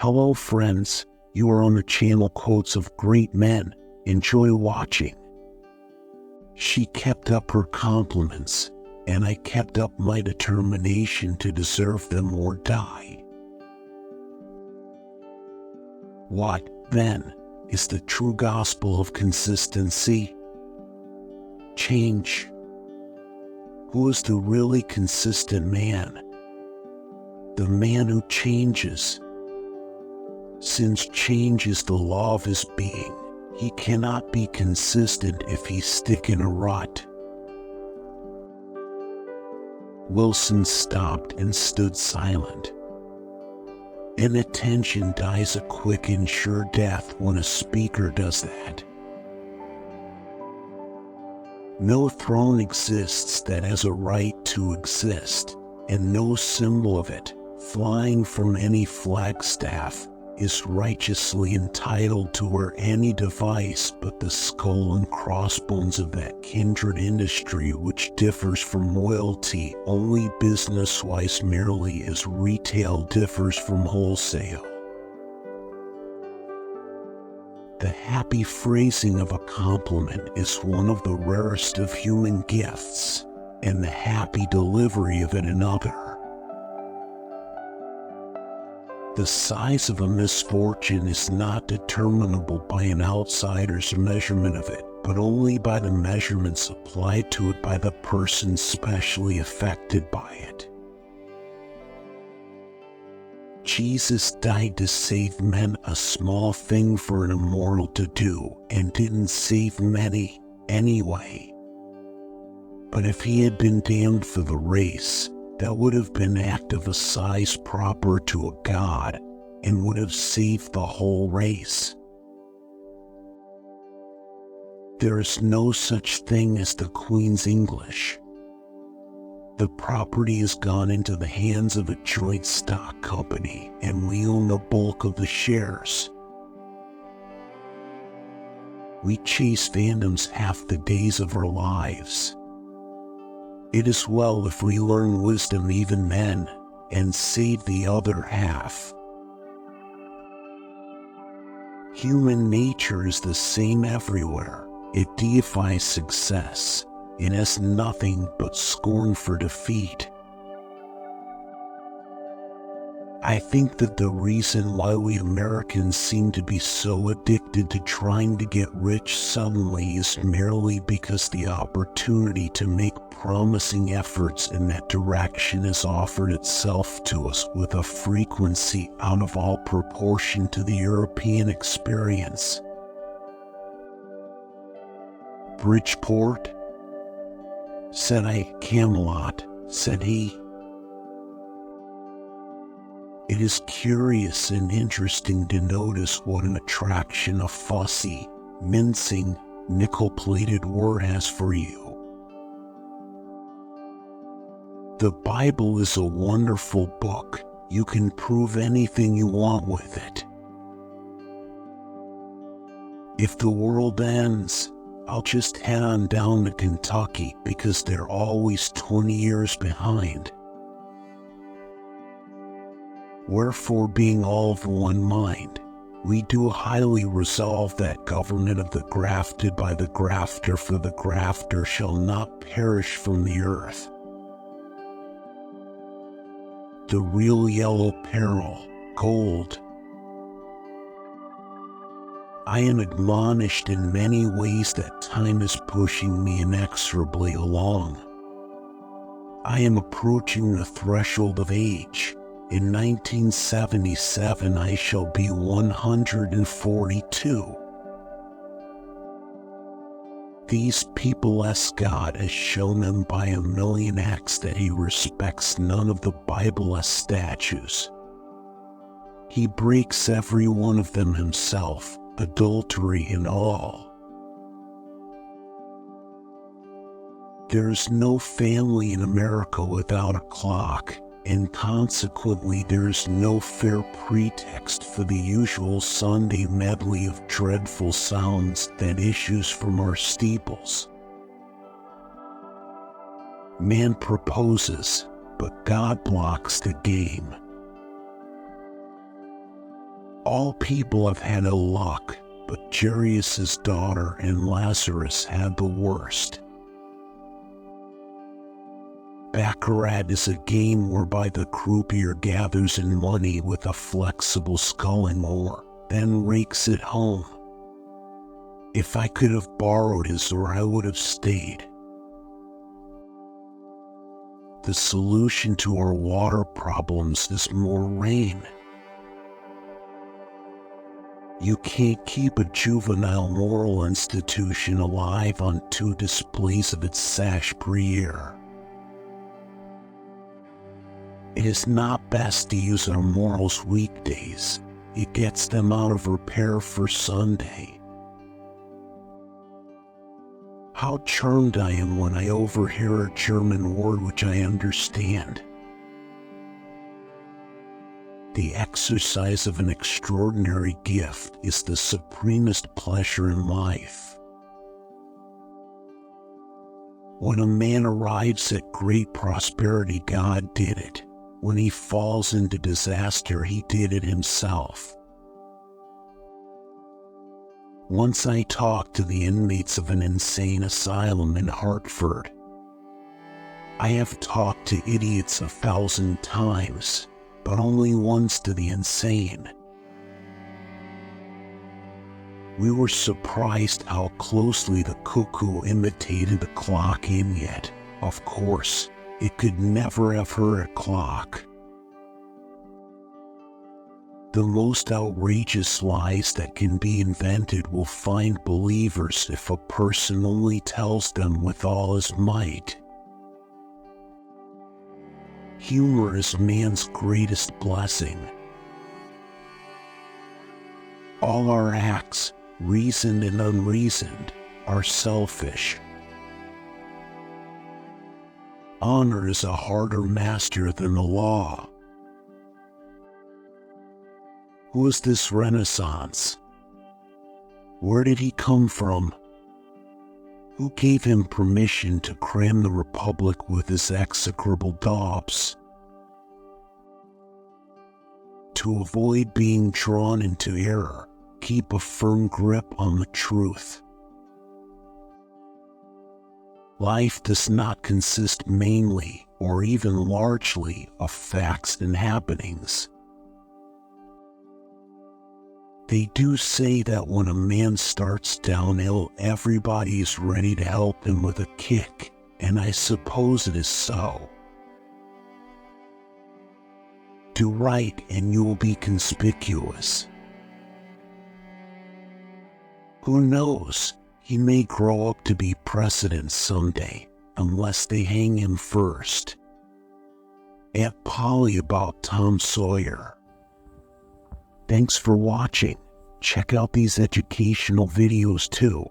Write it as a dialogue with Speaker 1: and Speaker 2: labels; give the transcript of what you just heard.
Speaker 1: Hello friends, you are on the channel Quotes of Great Men. Enjoy watching. She kept up her compliments, and I kept up my determination to deserve them or die. What, then, is the true gospel of consistency? Change. Who is the really consistent man? The man who changes. Since change is the law of his being, he cannot be consistent if he stick in a rut. Wilson stopped and stood silent. Inattention dies a quick and sure death when a speaker does that. No throne exists that has a right to exist, and no symbol of it, flying from any flagstaff, is righteously entitled to wear any device but the skull and crossbones of that kindred industry which differs from royalty only business-wise merely as retail differs from wholesale. The happy phrasing of a compliment is one of the rarest of human gifts, and the happy delivery of it another. The size of a misfortune is not determinable by an outsider's measurement of it, but only by the measurements applied to it by the person specially affected by it. Jesus died to save men, a small thing for an immortal to do, and didn't save many anyway. But if he had been damned for the race, that would have been an act of a size proper to a god, and would have saved the whole race. There is no such thing as the Queen's English. The property has gone into the hands of a joint stock company, and we own the bulk of the shares. We chase phantoms half the days of our lives. It is well if we learn wisdom even then, and save the other half. Human nature is the same everywhere. It deifies success. It has nothing but scorn for defeat. I think that the reason why we Americans seem to be so addicted to trying to get rich suddenly is merely because the opportunity to make promising efforts in that direction has offered itself to us with a frequency out of all proportion to the European experience. Bridgeport? Said I. Camelot, said he. It is curious and interesting to notice what an attraction a fussy, mincing, nickel-plated word has for you. The Bible is a wonderful book. You can prove anything you want with it. If the world ends, I'll just head on down to Kentucky because they're always 20 years behind. Wherefore, being all of one mind, we do highly resolve that government of the grafted by the grafter, for the grafter shall not perish from the earth. The real yellow peril, gold. I am admonished in many ways that time is pushing me inexorably along. I am approaching the threshold of age. In 1977 I shall be 142. These people ask God has shown them by a million acts that he respects none of the Bible statutes. He breaks every one of them himself, adultery and all. There is no family in America without a clock, and consequently there is no fair pretext for the usual Sunday medley of dreadful sounds that issues from our steeples. Man proposes, but God blocks the game. All people have had ill luck, but Jairus' daughter and Lazarus had the worst. Baccarat is a game whereby the croupier gathers in money with a flexible sculling oar, then rakes it home. If I could have borrowed his oar, I would have stayed. The solution to our water problems is more rain. You can't keep a juvenile moral institution alive on 2 displays of its sash per year. It is not best to use our morals weekdays. It gets them out of repair for Sunday. How charmed I am when I overhear a German word which I understand. The exercise of an extraordinary gift is the supremest pleasure in life. When a man arrives at great prosperity, God did it. When he falls into disaster, he did it himself. Once I talked to the inmates of an insane asylum in Hartford. I have talked to idiots 1,000 times, but only once to the insane. We were surprised how closely the cuckoo imitated the clock, and yet, of course, it could never have heard a clock. The most outrageous lies that can be invented will find believers if a person only tells them with all his might. Humor is man's greatest blessing. All our acts, reasoned and unreasoned, are selfish. Honor is a harder master than the law. Who is this Renaissance? Where did he come from? Who gave him permission to cram the Republic with his execrable daubs? To avoid being drawn into error, keep a firm grip on the truth. Life does not consist mainly, or even largely, of facts and happenings. They do say that when a man starts downhill, everybody is ready to help him with a kick, and I suppose it is so. Do right and you will be conspicuous. Who knows, he may grow up to be president someday, unless they hang him first. At Polly about Tom Sawyer. Thanks for watching. Check out these educational videos too.